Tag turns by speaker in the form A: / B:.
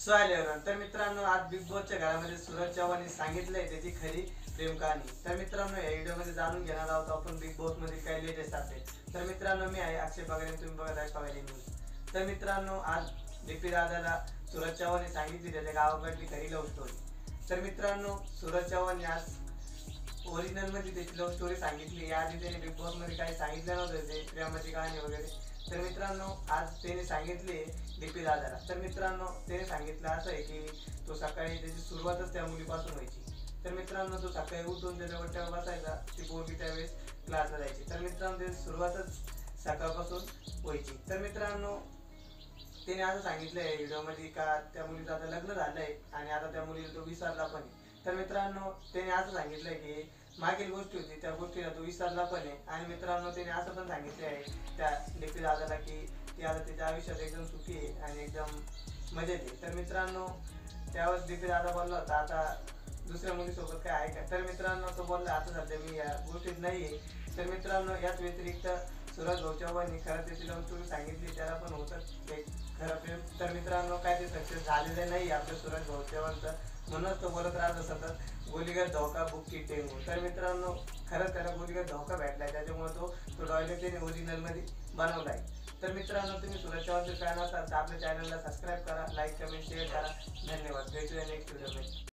A: So hello everyone. तर मित्रांनो, आज बिग बॉसच्या घरामध्ये सूरज चव्हाणने सांगितलंय त्याची खरी प्रेम कहाणी. तर मित्रांनो, या व्हिडिओमध्ये जाणून घेणार आहोत आपण बिग बॉस मध्ये काय लेटेस्ट अपडेट. तर मित्रांनो, मी आहे अक्षय पगारे, तुम्ही बघत आहे पगारे न्यूज. तर मित्रांनो, आज डीपी दादाला सूरज चव्हाणने सांगितली त्याच्या गावाकडली खरी लव्ह स्टोरी. तर मित्रांनो, सूरज चव्हाणने आज ओरिजिनल मध्ये त्याची लव्ह स्टोरी सांगितली. याआधी त्याने बिग बॉस मध्ये काही सांगितलं नव्हतं ते प्रेमाची कहाणी वगैरे. तर मित्रांनो, आज त्याने सांगितले डीपी दादाला. तर मित्रांनो, त्याने सांगितलं असं आहे की तो सकाळी त्याची सुरुवातच त्या मुलीपासून व्हायची. तर मित्रांनो, तो सकाळी उठून त्याच्या वट्यावर बसायचा, ती पोरगी त्यावेळेस क्लासला जायची. तर मित्रांनो, त्याची सुरुवातच सकाळपासून व्हायची. तर मित्रांनो, त्याने असं सांगितलंय व्हिडिओमध्ये का त्या मुलीचं आता लग्न झालंय आणि आता त्या मुलीला तो विसरला पण आहे. तर मित्रांनो, त्याने असं सांगितलंय की मागील गोष्टी होती त्या गोष्टीला तो विसरला पण आहे. आणि मित्रांनो, त्याने असं पण सांगितले आहे त्या डीपी दादाला की ती आता त्याच्या आयुष्यात एकदम सुखी आहे आणि एकदम मजेत आहे. तर मित्रांनो, त्यावर डीपी दादा बोलला होता आता दुसऱ्या मुलीसोबत काय आहे का. तर मित्रांनो, तो बोलला आता सध्या मी या गोष्टीत नाही आहे. तर मित्रांनो, याच व्यतिरिक्त सूरज भाऊ चव्हाणनी खरं त्याची लव्ह स्टोरी सांगितली, त्याला पण होतं एक खरं प्रेम. तर मित्रांनो, काय ते सक्सेस झालेलं नाही आपलं सूरज भाऊ चव्हाणचं, म्हणूनच तो बोलत राहतो सतत गोलीगत धोका बुक्की टेंगू. तर मित्रांनो, खरंच त्याला गोलीगत धोका भेटलाय, त्याच्यामुळे तो डायलॉग त्याने ओरिजिनलमध्ये बनवलाय. तर मित्रांनो, तुम्ही सूरज चव्हाणचे फॅन असाल तर आपल्या चॅनलला सबस्क्राईब करा, लाईक कमेंट शेअर करा. धन्यवाद. भेटूया नेक्स्ट व्हिडिओमध्ये.